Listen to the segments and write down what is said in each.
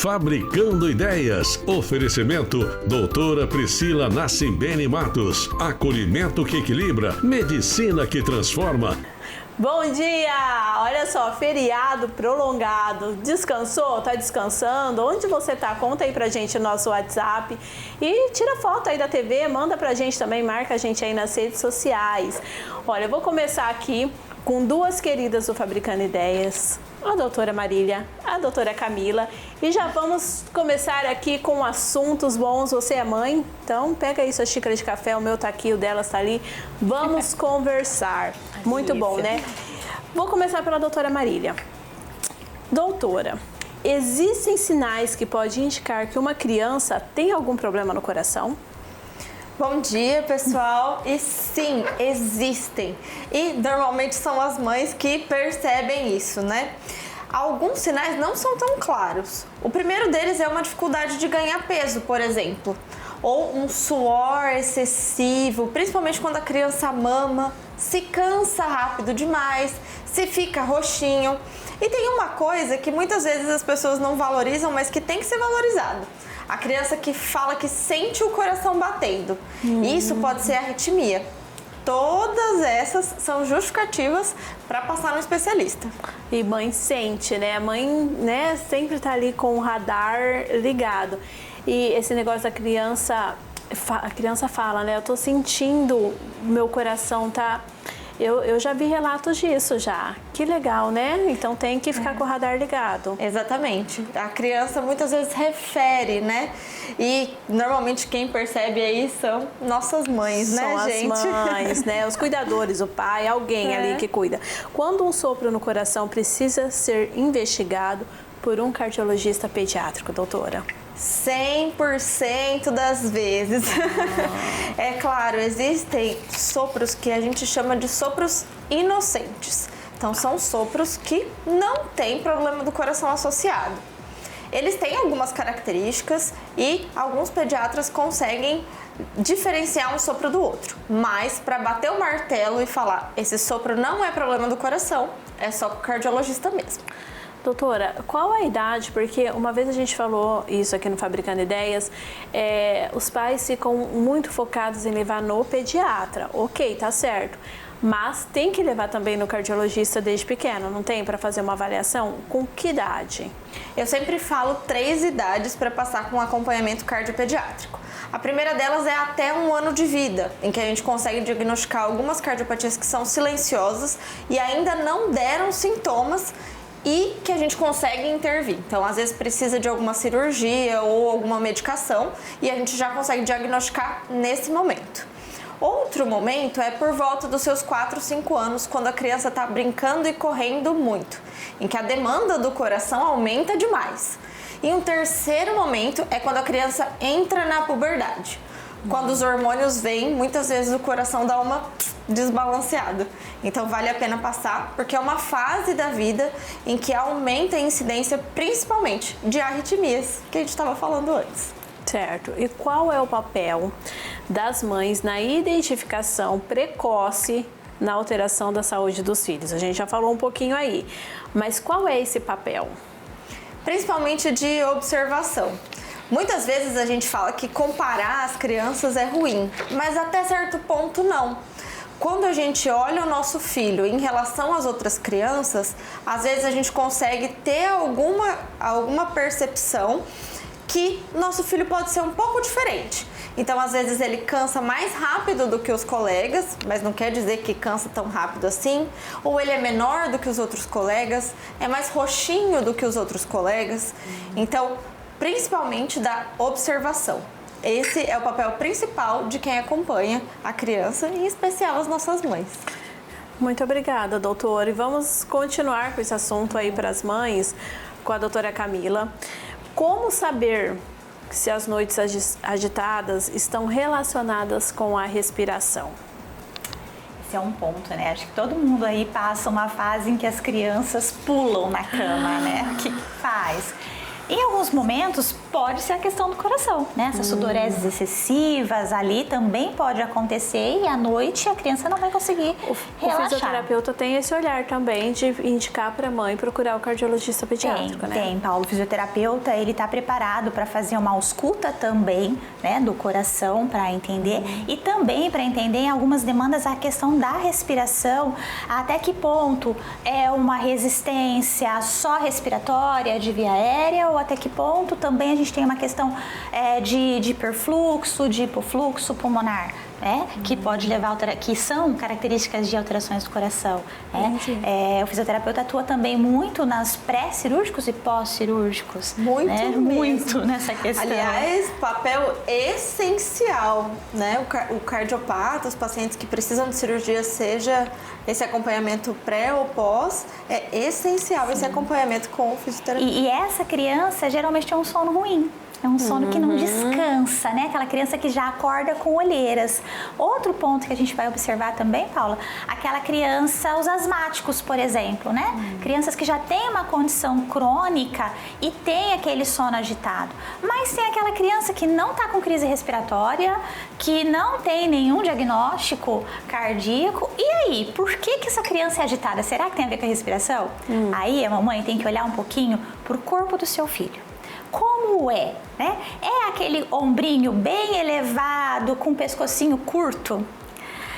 Fabricando Ideias. Oferecimento doutora Priscila Nassimbene Matos. Acolhimento que equilibra. Medicina que transforma. Bom dia! Olha só, feriado prolongado. Descansou? Tá descansando? Onde você tá? Conta aí pra gente no nosso WhatsApp. E tira foto aí da TV, manda pra gente também, marca a gente aí nas redes sociais. Olha, eu vou começar aqui com duas queridas do Fabricando Ideias. A doutora Marília, a doutora Camila. E já vamos começar aqui com assuntos bons. Você é mãe? Então pega aí sua xícara de café, o meu tá aqui, o delas tá ali. Vamos conversar. Muito bom, né? Vou começar pela doutora Marília. Doutora, existem sinais que podem indicar que uma criança tem algum problema no coração? Bom dia, pessoal. E sim, existem. E normalmente são as mães que percebem isso, né? Alguns sinais não são tão claros. O primeiro deles é uma dificuldade de ganhar peso, por exemplo. Ou um suor excessivo, principalmente quando a criança mama, se cansa rápido demais, se fica roxinho. E tem uma coisa que muitas vezes as pessoas não valorizam, mas que tem que ser valorizado. A criança que fala que sente o coração batendo. Isso pode ser arritmia. Todas essas são justificativas para passar no especialista. E mãe sente, né? A mãe, né, sempre tá ali com o radar ligado. E esse negócio da criança, a criança fala, né? Eu tô sentindo meu coração, tá? Eu já vi relatos disso já. Que legal, né? Então tem que ficar com o radar ligado. Exatamente. A criança muitas vezes refere, né? E normalmente quem percebe aí são nossas mães, né, gente? São as mães, né? Os cuidadores, o pai, alguém ali que cuida. Quando um sopro no coração precisa ser investigado por um cardiologista pediátrico, doutora? 100% das vezes. É claro, existem sopros que a gente chama de sopros inocentes. Então, são sopros que não têm problema do coração associado. Eles têm algumas características e alguns pediatras conseguem diferenciar um sopro do outro. Mas, para bater o martelo e falar, esse sopro não é problema do coração, é só com o cardiologista mesmo. Doutora, qual a idade? Porque uma vez a gente falou isso aqui no Fabricando Ideias, os pais ficam muito focados em levar no pediatra. Ok, tá certo. Mas tem que levar também no cardiologista desde pequeno, não tem? Para fazer uma avaliação? Com que idade? Eu sempre falo 3 idades para passar com acompanhamento cardiopediátrico. A primeira delas é até 1 ano de vida, em que a gente consegue diagnosticar algumas cardiopatias que são silenciosas e ainda não deram sintomas e que a gente consegue intervir. Então, às vezes precisa de alguma cirurgia ou alguma medicação e a gente já consegue diagnosticar nesse momento. Outro momento é por volta dos seus 4, 5 anos, quando a criança está brincando e correndo muito, em que a demanda do coração aumenta demais. E um terceiro momento é quando a criança entra na puberdade. Quando os hormônios vêm, muitas vezes o coração dá uma desbalanceada. Então vale a pena passar, porque é uma fase da vida em que aumenta a incidência, principalmente, de arritmias, que a gente estava falando antes. Certo. E qual é o papel das mães na identificação precoce na alteração da saúde dos filhos? A gente já falou um pouquinho aí, mas qual é esse papel? Principalmente de observação. Muitas vezes a gente fala que comparar as crianças é ruim, mas até certo ponto não. Quando a gente olha o nosso filho em relação às outras crianças, às vezes a gente consegue ter alguma percepção que nosso filho pode ser um pouco diferente. Então, às vezes ele cansa mais rápido do que os colegas, mas não quer dizer que cansa tão rápido assim. Ou ele é menor do que os outros colegas, é mais roxinho do que os outros colegas. Então, principalmente da observação. Esse é o papel principal de quem acompanha a criança, em especial as nossas mães. Muito obrigada, doutora. E vamos continuar com esse assunto aí para as mães, com a doutora Camila. Como saber se as noites agitadas estão relacionadas com a respiração? Esse é um ponto, né? Acho que todo mundo aí passa uma fase em que as crianças pulam na cama, né? O que faz? Em alguns momentos pode ser a questão do coração, né? Essas sudoreses excessivas ali também pode acontecer e à noite a criança não vai conseguir relaxar. O fisioterapeuta tem esse olhar também de indicar para a mãe procurar o cardiologista pediátrico, né? Tem, Paulo. O fisioterapeuta, ele está preparado para fazer uma ausculta também, né, do coração para entender e também para entender em algumas demandas a questão da respiração, até que ponto é uma resistência só respiratória de via aérea ou até que ponto também a gente tem uma questão de hiperfluxo, de hipofluxo pulmonar, né? Que pode levar que são características de alterações do coração. Né? O fisioterapeuta atua também muito nas pré-cirúrgicos e pós-cirúrgicos. Muito né? mesmo. Muito nessa questão. Aliás, papel essencial, né? O cardiopata, os pacientes que precisam de cirurgia, seja esse acompanhamento pré ou pós, é essencial esse acompanhamento com o fisioterapeuta. E essa criança geralmente tem um sono ruim. É um sono que não descansa, né? Aquela criança que já acorda com olheiras. Outro ponto que a gente vai observar também, Paula, aquela criança, os asmáticos, por exemplo, né? Crianças que já têm uma condição crônica e tem aquele sono agitado. Mas tem aquela criança que não está com crise respiratória, que não tem nenhum diagnóstico cardíaco. E aí, por que essa criança é agitada? Será que tem a ver com a respiração? Aí a mamãe tem que olhar um pouquinho para o corpo do seu filho. Como é, né? É aquele ombrinho bem elevado, com o pescocinho curto?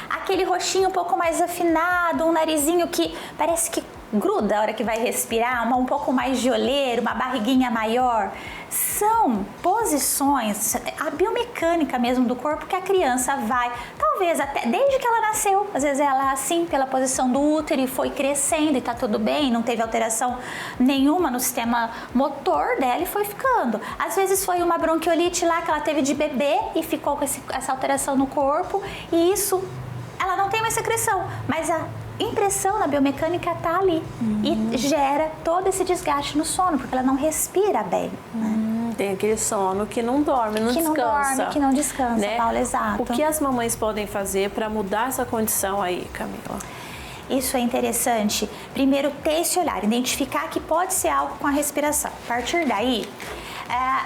Aquele rostinho um pouco mais afinado, um narizinho que parece que gruda a hora que vai respirar, um pouco mais de olheiro, uma barriguinha maior. São posições, a biomecânica mesmo do corpo que a criança vai, talvez até desde que ela nasceu, às vezes ela assim, pela posição do útero e foi crescendo e tá tudo bem, não teve alteração nenhuma no sistema motor dela e foi ficando. Às vezes foi uma bronquiolite lá que ela teve de bebê e ficou com essa alteração no corpo e isso, ela não tem mais secreção, mas a impressão na biomecânica está ali e gera todo esse desgaste no sono, porque ela não respira bem. Né? Tem aquele sono que não dorme, não descansa. Que não descansa, né? Paula, exato. O que as mamães podem fazer para mudar essa condição aí, Camila? Isso é interessante. Primeiro, ter esse olhar, identificar que pode ser algo com a respiração. A partir daí,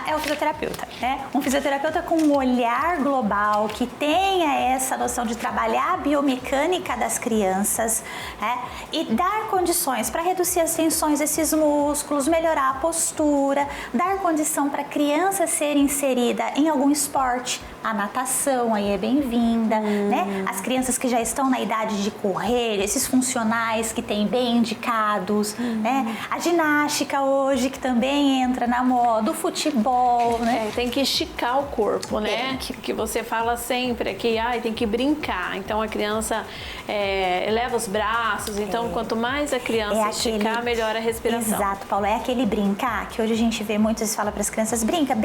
é o fisioterapeuta, né? Um fisioterapeuta com um olhar global, que tenha essa noção de trabalhar a biomecânica das crianças, né? E dar condições para reduzir as tensões desses músculos, melhorar a postura, dar condição para a criança ser inserida em algum esporte. A natação aí é bem-vinda, né? As crianças que já estão na idade de correr, esses funcionais que tem bem indicados, né? A ginástica hoje que também entra na moda, o futebol, né? Tem que esticar o corpo, né? Que você fala sempre que tem que brincar. Então a criança eleva os braços. Então quanto mais a criança esticar, melhor a respiração. Exato, Paulo. É aquele brincar que hoje a gente vê muitas vezes fala para as crianças, brinca,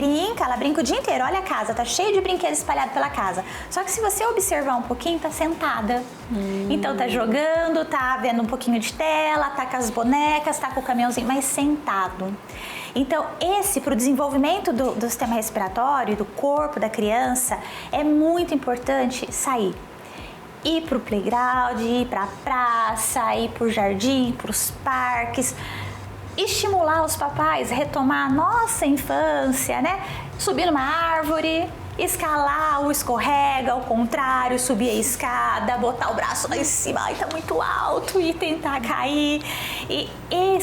ela brinca o dia inteiro. Olha a casa, tá cheio de brinquedos espalhado pela casa. Só que se você observar um pouquinho, tá sentada. Então tá jogando, tá vendo um pouquinho de tela, tá com as bonecas, tá com o caminhãozinho, mas sentado. Então, para o desenvolvimento do sistema respiratório, do corpo da criança, é muito importante sair. Ir para o playground, ir para a praça, ir para o jardim, para os parques. Estimular os papais, retomar a nossa infância, né? Subir numa árvore, escalar o escorrega, ao contrário, subir a escada, botar o braço lá em cima, ai, tá muito alto e tentar cair. E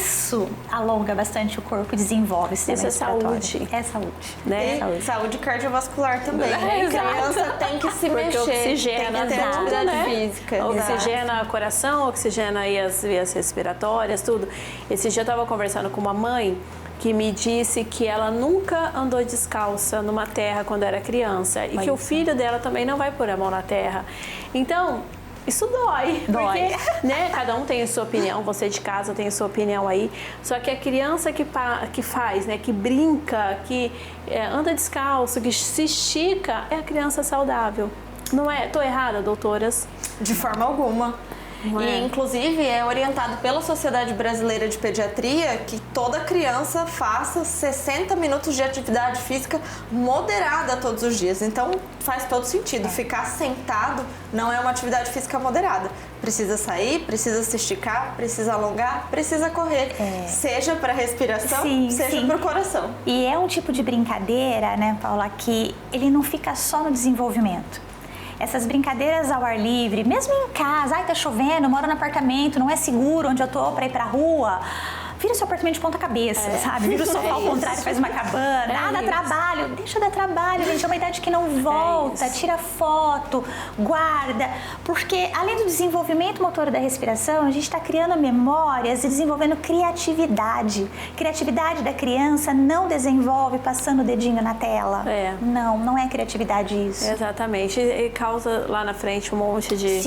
isso alonga bastante o corpo e desenvolve o sistema respiratório. Saúde. É saúde. Né? Saúde cardiovascular também. A criança tem que se mexer, oxigena tem que ter atividade física. Oxigena o coração, oxigena aí as vias respiratórias, tudo. Esse dia eu tava conversando com uma mãe que me disse que ela nunca andou descalça numa terra quando era criança e que o filho dela também não vai pôr a mão na terra. Então, isso dói. Porque, né, cada um tem a sua opinião, você de casa tem a sua opinião aí. Só que a criança que faz, né, que brinca, que anda descalço, que se estica, é a criança saudável. Não é? Tô errada, doutoras? De forma alguma. E, inclusive, é orientado pela Sociedade Brasileira de Pediatria que toda criança faça 60 minutos de atividade física moderada todos os dias. Então, faz todo sentido. Ficar sentado não é uma atividade física moderada. Precisa sair, precisa se esticar, precisa alongar, precisa correr. Seja para respiração, seja para o coração. E é um tipo de brincadeira, né, Paula, que ele não fica só no desenvolvimento. Essas brincadeiras ao ar livre, mesmo em casa, tá chovendo, eu moro no apartamento, não é seguro onde eu tô para ir pra rua. Vira o seu apartamento de ponta cabeça, sabe? Vira o sofá ao contrário, faz uma cabana. Dá trabalho, deixa dar trabalho, gente. É uma idade que não volta, tira foto, guarda. Porque além do desenvolvimento motor da respiração, a gente está criando memórias e desenvolvendo criatividade. Criatividade da criança não desenvolve passando o dedinho na tela. Não é criatividade isso. Exatamente. E causa lá na frente um monte de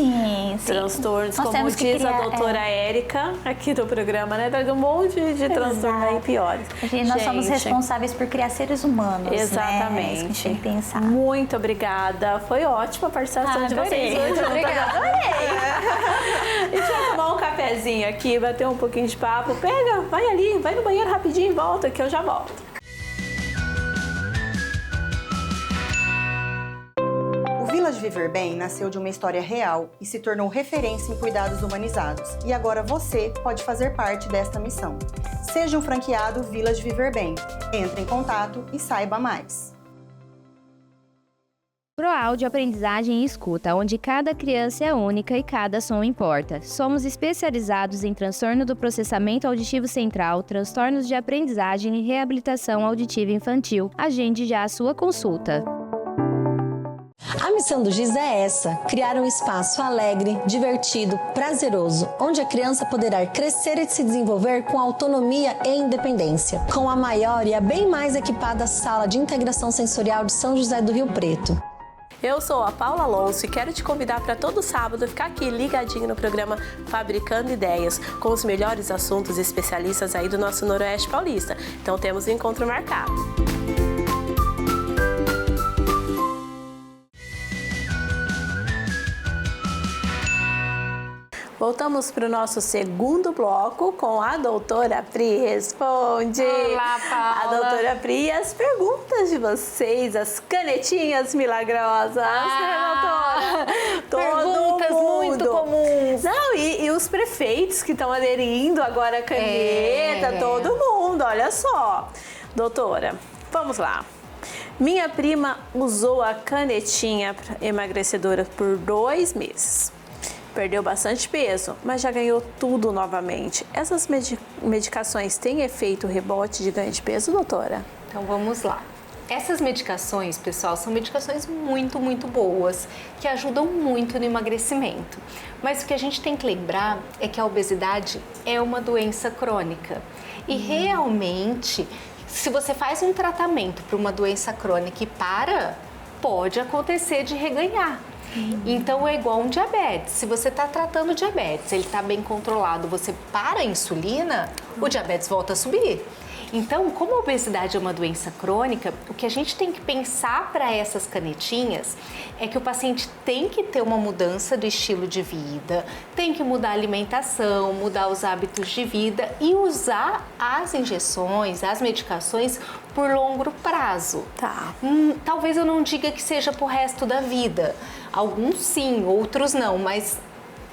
transtornos. Nós como diz a doutora Érica aqui do programa, né? Traz um monte de transtornos aí piores. Nós somos responsáveis por criar seres humanos. Exatamente. Né? Isso que a gente tem que pensar. Muito obrigada. Foi ótima a participação de vocês hoje. Obrigada. A gente vai tomar um cafezinho aqui, bater um pouquinho de papo. Pega, vai ali, vai no banheiro rapidinho e volta, que eu já volto. Village Viver Bem nasceu de uma história real e se tornou referência em cuidados humanizados. E agora você pode fazer parte desta missão. Seja um franqueado Village Viver Bem. Entre em contato e saiba mais. ProAudio Aprendizagem e Escuta, onde cada criança é única e cada som importa. Somos especializados em transtorno do processamento auditivo central, transtornos de aprendizagem e reabilitação auditiva infantil. Agende já a sua consulta. A missão do GIS é essa: criar um espaço alegre, divertido, prazeroso, onde a criança poderá crescer e se desenvolver com autonomia e independência, com a maior e a bem mais equipada sala de integração sensorial de São José do Rio Preto. Eu sou a Paula Alonso e quero te convidar para todo sábado ficar aqui ligadinho no programa Fabricando Ideias, com os melhores assuntos e especialistas aí do nosso Noroeste Paulista. Então temos um encontro marcado. Voltamos para o nosso segundo bloco com a doutora Pri Responde. Olá, Paula. A doutora Pri, as perguntas de vocês, as canetinhas milagrosas, né, doutora? Perguntas muito comuns. Não, e os prefeitos que estão aderindo agora à caneta, todo mundo, olha só. Doutora, vamos lá. Minha prima usou a canetinha emagrecedora por 2 meses. Perdeu bastante peso, mas já ganhou tudo novamente. Essas medicações têm efeito rebote de ganho de peso, doutora? Então vamos lá. Essas medicações, pessoal, são medicações muito, muito boas, que ajudam muito no emagrecimento. Mas o que a gente tem que lembrar é que a obesidade é uma doença crônica. E realmente, se você faz um tratamento para uma doença crônica e pode acontecer de reganhar. Então é igual um diabetes. Se você está tratando diabetes, ele está bem controlado, você para a insulina, o diabetes volta a subir. Então, como a obesidade é uma doença crônica, o que a gente tem que pensar para essas canetinhas é que o paciente tem que ter uma mudança do estilo de vida, tem que mudar a alimentação, mudar os hábitos de vida e usar as injeções, as medicações por longo prazo. Tá. Talvez eu não diga que seja pro resto da vida. Alguns sim, outros não, mas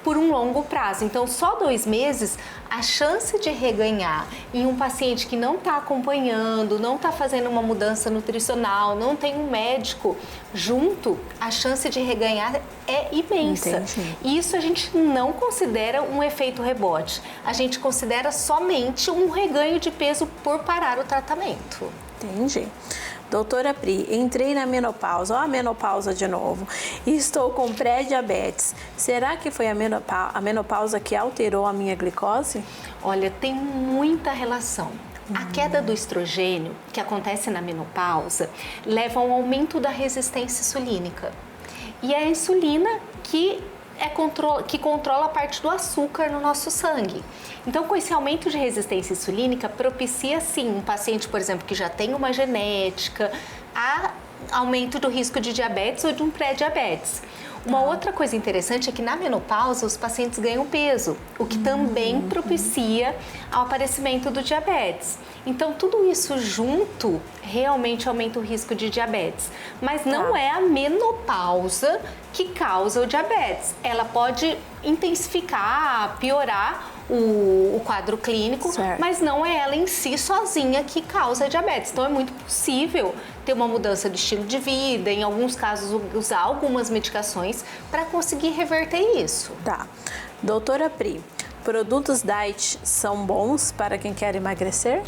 por um longo prazo. Então, só 2 meses, a chance de reganhar em um paciente que não está acompanhando, não está fazendo uma mudança nutricional, não tem um médico junto, a chance de reganhar é imensa. Entendi. E isso a gente não considera um efeito rebote. A gente considera somente um reganho de peso por parar o tratamento. Entendi. Doutora Pri, entrei na menopausa, ó a menopausa de novo, e estou com pré-diabetes. Será que foi a menopausa que alterou a minha glicose? Olha, tem muita relação. A queda do estrogênio, que acontece na menopausa, leva a um aumento da resistência insulínica. E é a insulina que controla a parte do açúcar no nosso sangue. Então, com esse aumento de resistência insulínica, propicia sim um paciente, por exemplo, que já tem uma genética, a aumento do risco de diabetes ou de um pré-diabetes. Uma outra coisa interessante é que na menopausa os pacientes ganham peso, o que também propicia ao aparecimento do diabetes. Então, tudo isso junto realmente aumenta o risco de diabetes. Mas não é a menopausa que causa o diabetes. Ela pode intensificar, piorar o quadro clínico, mas não é ela em si sozinha que causa diabetes. Então, é muito possível ter uma mudança de estilo de vida, em alguns casos usar algumas medicações para conseguir reverter isso. Tá. Doutora Pri, produtos diet são bons para quem quer emagrecer?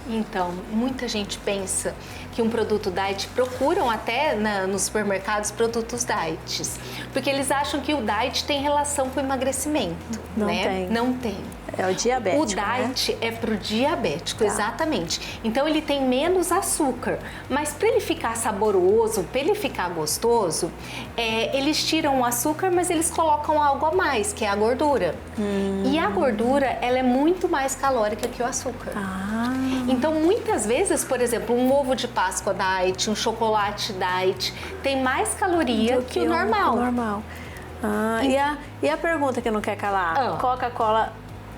Então, muita gente pensa que um produto diet, procuram até nos supermercados produtos diets, porque eles acham que o diet tem relação com o emagrecimento, Não né? tem. Não tem. É o diabético, O diet é para o diabético, Tá. exatamente. Então ele tem menos açúcar, mas para ele ficar saboroso, para ele ficar gostoso, eles tiram o açúcar, mas eles colocam algo a mais, que é a gordura. E a gordura, ela é muito mais calórica que o açúcar. Então muitas vezes, por exemplo, um ovo de Páscoa diet, um chocolate diet, tem mais caloria que o normal. E a pergunta que não quer calar? Coca-Cola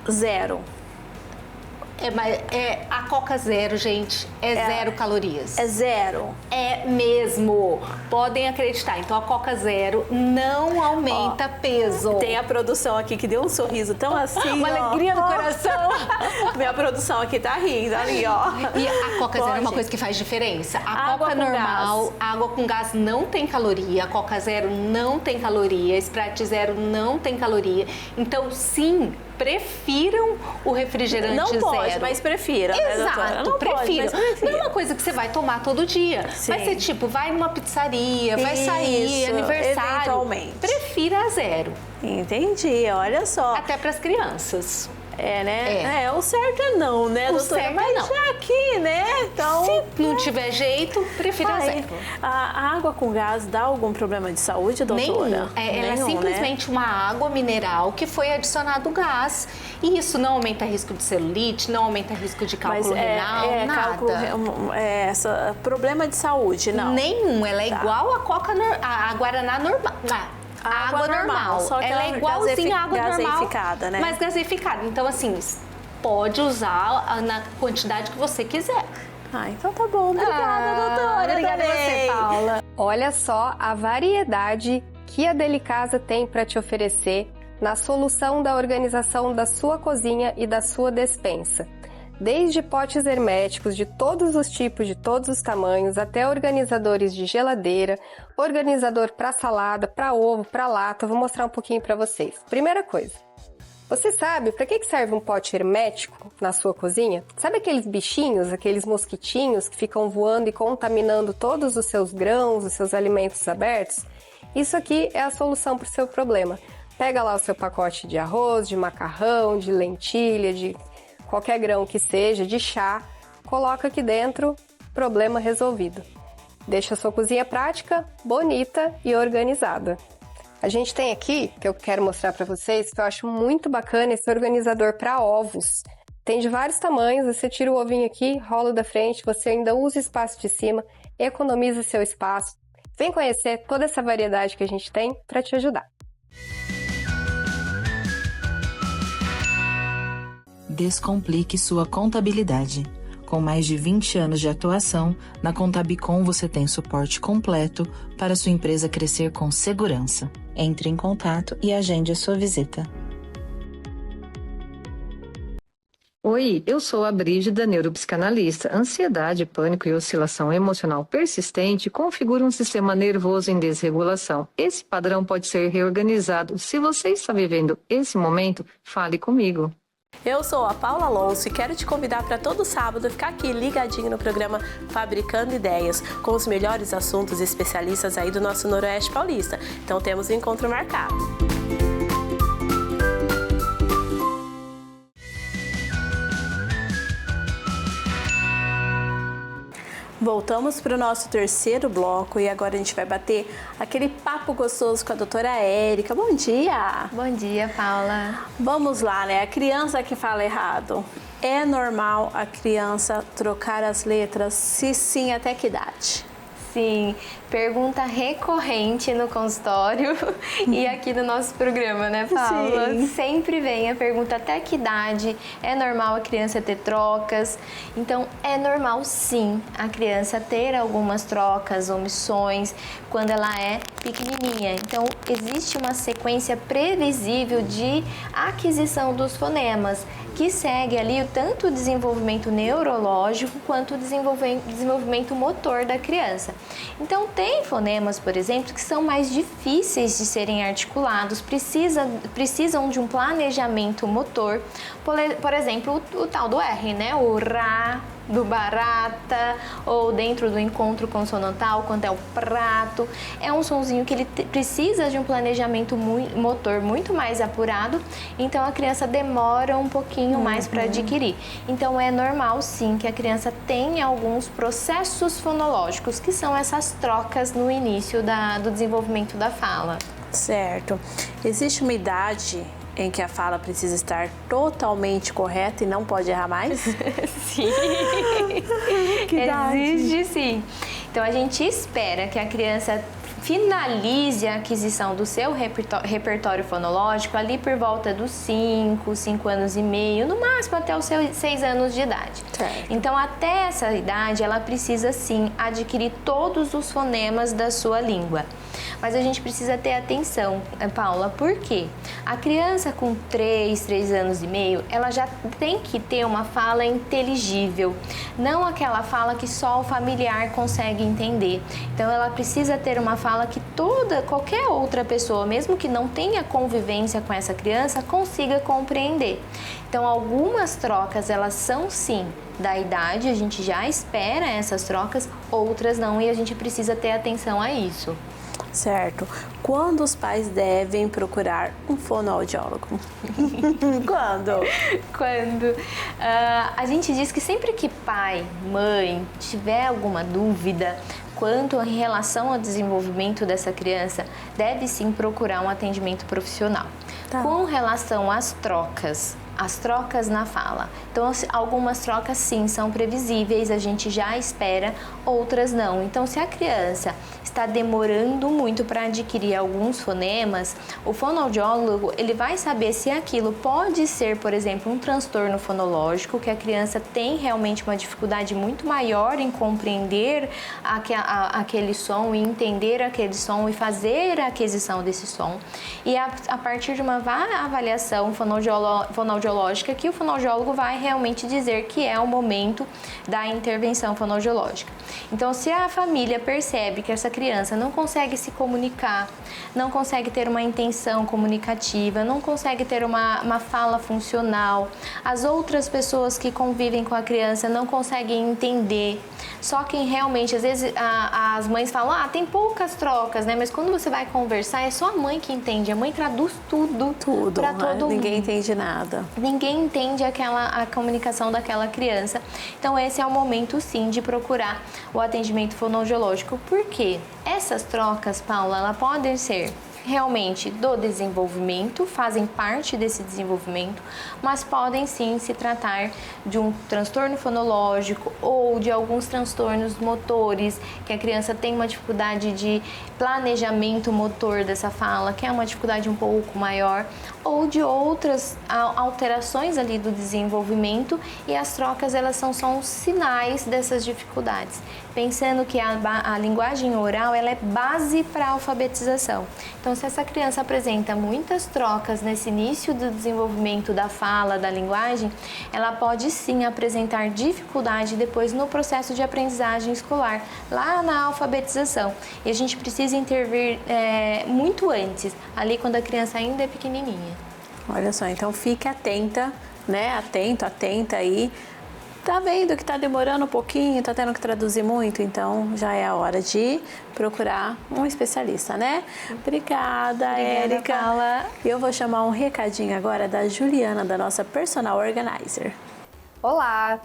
zero. A Coca Zero, gente, zero calorias. É zero. É mesmo. Podem acreditar. Então, a Coca Zero não aumenta peso. Tem a produção aqui que deu um sorriso tão assim, Uma alegria no coração. Minha produção aqui tá rindo, ali, ó. E a Coca Zero é uma coisa que faz diferença. A Água Coca com normal, gás. água com gás não tem caloria. A Coca Zero não tem caloria. Sprite Zero não tem caloria. Então, sim, prefiram o refrigerante Não zero. pode, mas prefira. Exato, né, não prefiro. pode, mas prefira. Não é uma coisa que você vai tomar todo dia. Sim. Vai ser tipo, vai numa pizzaria, vai sair, Isso, aniversário. eventualmente. Prefira a zero. Entendi, olha só. Até para as crianças. É, né? O certo é não, né, doutora? certo é Mas não. já aqui, né? Então, Se não tiver jeito, prefira a zero. A água com gás dá algum problema de saúde, doutora? Nenhum. Ela é Nenhum, simplesmente uma água mineral que foi adicionado gás. E isso não aumenta risco de celulite, não aumenta risco de cálculo renal, nada. Problema de saúde, não? Nenhum. Ela é igual a Guaraná normal. A água normal. Só que ela é igualzinha à água normal, gaseificada, né? mas gaseificada. Então, assim, pode usar na quantidade que você quiser. Então tá bom. Obrigada, doutora. Obrigada a você, Paula. Olha só a variedade que a Delicasa tem para te oferecer na solução da organização da sua cozinha e da sua despensa. Desde potes herméticos de todos os tipos, de todos os tamanhos, até organizadores de geladeira, organizador para salada, para ovo, para lata. Vou mostrar um pouquinho para vocês. Primeira coisa, você sabe para que serve um pote hermético na sua cozinha? Sabe aqueles bichinhos, aqueles mosquitinhos que ficam voando e contaminando todos os seus grãos, os seus alimentos abertos? Isso aqui é a solução para o seu problema. Pega lá o seu pacote de arroz, de macarrão, de lentilha, de qualquer grão que seja, de chá, coloca aqui dentro, problema resolvido. Deixa a sua cozinha prática, bonita e organizada. A gente tem aqui, que eu quero mostrar para vocês, que eu acho muito bacana, esse organizador para ovos. Tem de vários tamanhos, você tira o ovinho aqui, rola da frente, você ainda usa o espaço de cima, economiza seu espaço. Vem conhecer toda essa variedade que a gente tem para te ajudar. Descomplique sua contabilidade. Com mais de 20 anos de atuação, na Contabicon você tem suporte completo para sua empresa crescer com segurança. Entre em contato e agende a sua visita. Oi, eu sou a Brígida, neuropsicanalista. Ansiedade, pânico e oscilação emocional persistente configuram um sistema nervoso em desregulação. Esse padrão pode ser reorganizado. Se você está vivendo esse momento, fale comigo. Eu sou a Paula Alonso e quero te convidar para todo sábado ficar aqui ligadinho no programa Fabricando Ideias, com os melhores assuntos e especialistas aí do nosso Noroeste Paulista. Então temos um encontro marcado. Voltamos para o nosso terceiro bloco e agora a gente vai bater aquele papo gostoso com a doutora Érica. Bom dia! Bom dia, Paula. Vamos lá, né? A criança que fala errado. É normal a criança trocar as letras? Se sim, até que idade? Sim, pergunta recorrente no consultório e aqui no nosso programa, né, Paula? Sim. Sempre vem a pergunta até que idade é normal a criança ter trocas. Então, é normal sim a criança ter algumas trocas, omissões, quando ela é pequenininha. Então, existe uma sequência previsível de aquisição dos fonemas, que segue ali tanto o desenvolvimento neurológico quanto o desenvolvimento motor da criança. Então, tem fonemas, por exemplo, que são mais difíceis de serem articulados, precisam de um planejamento motor. Por exemplo, o tal do R, né? O Rá, do barata, ou dentro do encontro consonantal, quando é o prato. É um sonzinho que ele precisa de um planejamento motor muito mais apurado, então a criança demora um pouquinho mais para adquirir. Então é normal sim que a criança tenha alguns processos fonológicos, que são essas trocas no início do desenvolvimento da fala. Certo. Existe uma idade em que a fala precisa estar totalmente correta e não pode errar mais? Sim. Existe sim. Então a gente espera que a criança finalize a aquisição do seu repertório fonológico ali por volta dos 5 anos e meio, no máximo até os 6 anos de idade. Certo. Então, até essa idade, ela precisa sim adquirir todos os fonemas da sua língua. Mas a gente precisa ter atenção, Paula, por quê? A criança com 3 anos e meio, ela já tem que ter uma fala inteligível, não aquela fala que só o familiar consegue entender. Então, ela precisa ter uma fala que qualquer outra pessoa, mesmo que não tenha convivência com essa criança, consiga compreender. Então, algumas trocas, elas são sim da idade, a gente já espera essas trocas, outras não, e a gente precisa ter atenção a isso. Certo. Quando os pais devem procurar um fonoaudiólogo? Quando a gente diz que sempre que pai, mãe tiver alguma dúvida quanto em relação ao desenvolvimento dessa criança, deve sim procurar um atendimento profissional. Tá. Com relação às trocas na fala. Então, algumas trocas sim são previsíveis, a gente já espera, outras não. Então, se a criança está demorando muito para adquirir alguns fonemas, o fonoaudiólogo ele vai saber se aquilo pode ser, por exemplo, um transtorno fonológico, que a criança tem realmente uma dificuldade muito maior em compreender aquele som e entender aquele som e fazer a aquisição desse som. E a partir de uma avaliação fonoaudiológica que o fonoaudiólogo vai realmente dizer que é o momento da intervenção fonoaudiológica. Então, se a família percebe que essa criança não consegue se comunicar, não consegue ter uma intenção comunicativa, não consegue ter uma fala funcional, as outras pessoas que convivem com a criança não conseguem entender, só quem realmente, às vezes as mães falam, tem poucas trocas, né? Mas quando você vai conversar, é só a mãe que entende, a mãe traduz tudo para todo mundo. Ninguém entende nada. Ninguém entende a comunicação daquela criança. Então, esse é o momento, sim, de procurar o atendimento fonoaudiológico. Por quê? Essas trocas, Paula, elas podem ser realmente do desenvolvimento, fazem parte desse desenvolvimento, mas podem sim se tratar de um transtorno fonológico ou de alguns transtornos motores, que a criança tem uma dificuldade de planejamento motor dessa fala, que é uma dificuldade um pouco maior, ou de outras alterações ali do desenvolvimento, e as trocas elas são só os sinais dessas dificuldades. Pensando que a linguagem oral ela é base para a alfabetização. Então, se essa criança apresenta muitas trocas nesse início do desenvolvimento da fala, da linguagem, ela pode sim apresentar dificuldade depois no processo de aprendizagem escolar, lá na alfabetização. E a gente precisa intervir muito antes, ali quando a criança ainda é pequenininha. Olha só, então fique atenta, né? Atenta aí. Tá vendo que tá demorando um pouquinho, tá tendo que traduzir muito, então já é a hora de procurar um especialista, né? Obrigada, Érica. Paula. Eu vou chamar um recadinho agora da Juliana, da nossa Personal Organizer. Olá!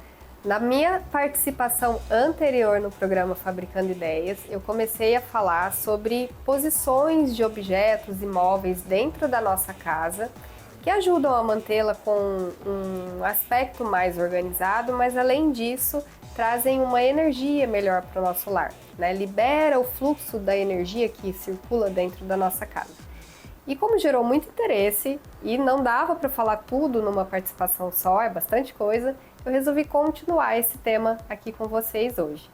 Na minha participação anterior no programa Fabricando Ideias, eu comecei a falar sobre posições de objetos e móveis dentro da nossa casa, que ajudam a mantê-la com um aspecto mais organizado, mas além disso, trazem uma energia melhor para o nosso lar, né? Libera o fluxo da energia que circula dentro da nossa casa. E como gerou muito interesse e não dava para falar tudo numa participação só, é bastante coisa, eu resolvi continuar esse tema aqui com vocês hoje.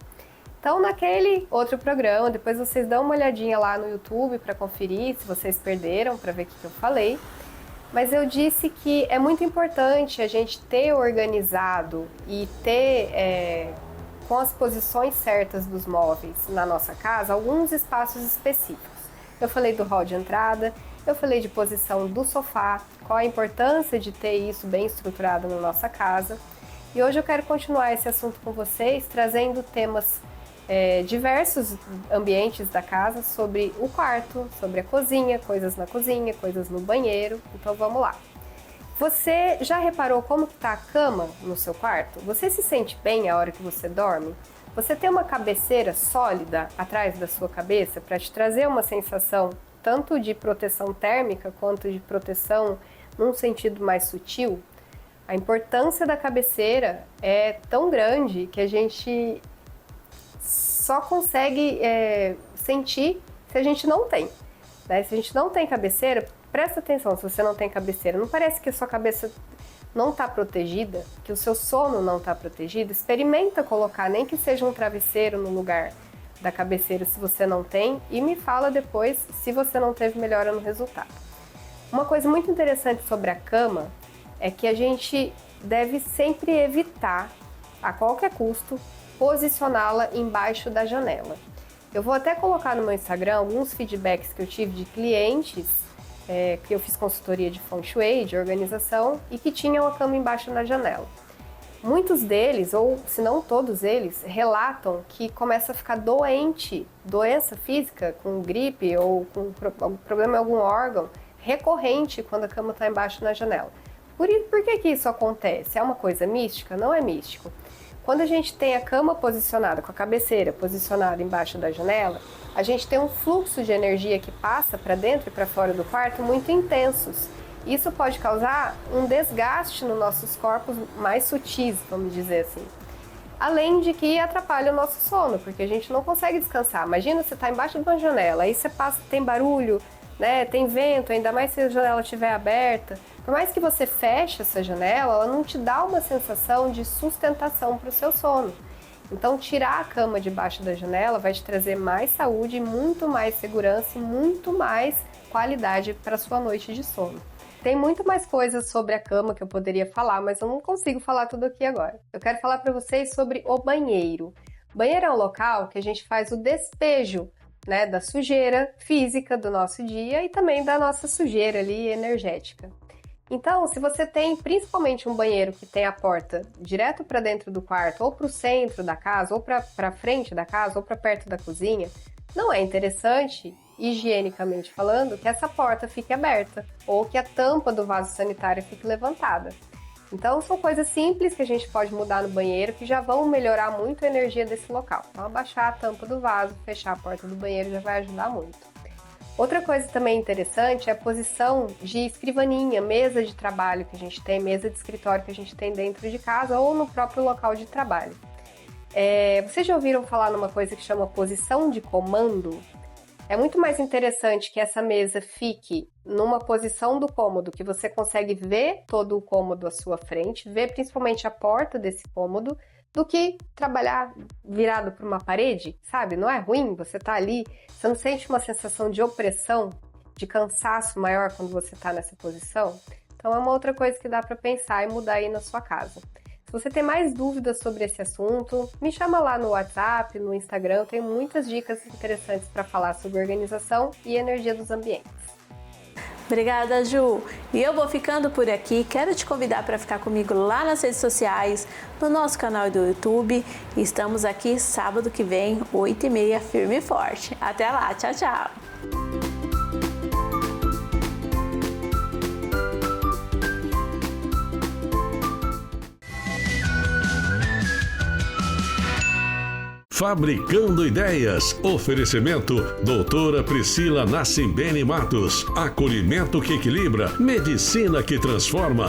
Então, naquele outro programa, depois vocês dão uma olhadinha lá no YouTube para conferir se vocês perderam, para ver o que eu falei. Mas eu disse que é muito importante a gente ter organizado e ter, com as posições certas dos móveis na nossa casa, alguns espaços específicos. Eu falei do hall de entrada, eu falei de posição do sofá, qual a importância de ter isso bem estruturado na nossa casa. E hoje eu quero continuar esse assunto com vocês, trazendo temas diversos ambientes da casa, sobre o quarto, sobre a cozinha, coisas na cozinha, coisas no banheiro. Então vamos lá. Você já reparou como está a cama no seu quarto? Você se sente bem a hora que você dorme? Você tem uma cabeceira sólida atrás da sua cabeça para te trazer uma sensação tanto de proteção térmica quanto de proteção num sentido mais sutil? A importância da cabeceira é tão grande que a gente só consegue sentir se a gente não tem, né? Se a gente não tem cabeceira, presta atenção, se você não tem cabeceira, não parece que a sua cabeça não está protegida, que o seu sono não está protegido? Experimenta colocar, nem que seja um travesseiro no lugar da cabeceira se você não tem, e me fala depois se você não teve melhora no resultado. Uma coisa muito interessante sobre a cama é que a gente deve sempre evitar, a qualquer custo, posicioná-la embaixo da janela. Eu vou até colocar no meu Instagram alguns feedbacks que eu tive de clientes que eu fiz consultoria de Feng Shui, de organização, e que tinham a cama embaixo da janela. Muitos deles, ou se não todos eles, relatam que começa a ficar doente, doença física, com gripe ou com problema em algum órgão, recorrente quando a cama está embaixo da janela. Por que que isso acontece? É uma coisa mística? Não é místico. Quando a gente tem a cama posicionada, com a cabeceira posicionada embaixo da janela, a gente tem um fluxo de energia que passa para dentro e para fora do quarto muito intensos. Isso pode causar um desgaste nos nossos corpos mais sutis, vamos dizer assim. Além de que atrapalha o nosso sono, porque a gente não consegue descansar. Imagina você está embaixo de uma janela, aí você passa, tem barulho, né? Tem vento, ainda mais se a janela estiver aberta. Por mais que você feche essa janela, ela não te dá uma sensação de sustentação para o seu sono. Então, tirar a cama debaixo da janela vai te trazer mais saúde, muito mais segurança e muito mais qualidade para a sua noite de sono. Tem muito mais coisas sobre a cama que eu poderia falar, mas eu não consigo falar tudo aqui agora. Eu quero falar para vocês sobre o banheiro. O banheiro é um local que a gente faz o despejo, né, da sujeira física do nosso dia e também da nossa sujeira ali energética. Então, se você tem principalmente um banheiro que tem a porta direto para dentro do quarto, ou para o centro da casa, ou para frente da casa, ou para perto da cozinha, não é interessante, higienicamente falando, que essa porta fique aberta, ou que a tampa do vaso sanitário fique levantada. Então, são coisas simples que a gente pode mudar no banheiro, que já vão melhorar muito a energia desse local. Então, abaixar a tampa do vaso, fechar a porta do banheiro já vai ajudar muito. Outra coisa também interessante é a posição de escrivaninha, mesa de trabalho que a gente tem, mesa de escritório que a gente tem dentro de casa ou no próprio local de trabalho. Vocês já ouviram falar numa coisa que chama posição de comando? É muito mais interessante que essa mesa fique numa posição do cômodo, que você consegue ver todo o cômodo à sua frente, ver principalmente a porta desse cômodo, do que trabalhar virado para uma parede, sabe? Não é ruim? Você tá ali, você não sente uma sensação de opressão, de cansaço maior quando você tá nessa posição? Então é uma outra coisa que dá para pensar e mudar aí na sua casa. Se você tem mais dúvidas sobre esse assunto, me chama lá no WhatsApp, no Instagram, eu tenho muitas dicas interessantes para falar sobre organização e energia dos ambientes. Obrigada, Ju. E eu vou ficando por aqui. Quero te convidar para ficar comigo lá nas redes sociais, no nosso canal do YouTube. Estamos aqui sábado que vem, 8h30, firme e forte. Até lá. Tchau, tchau. Fabricando Ideias. Oferecimento Doutora Priscila Nassimbene Matos. Acolhimento que equilibra. Medicina que transforma.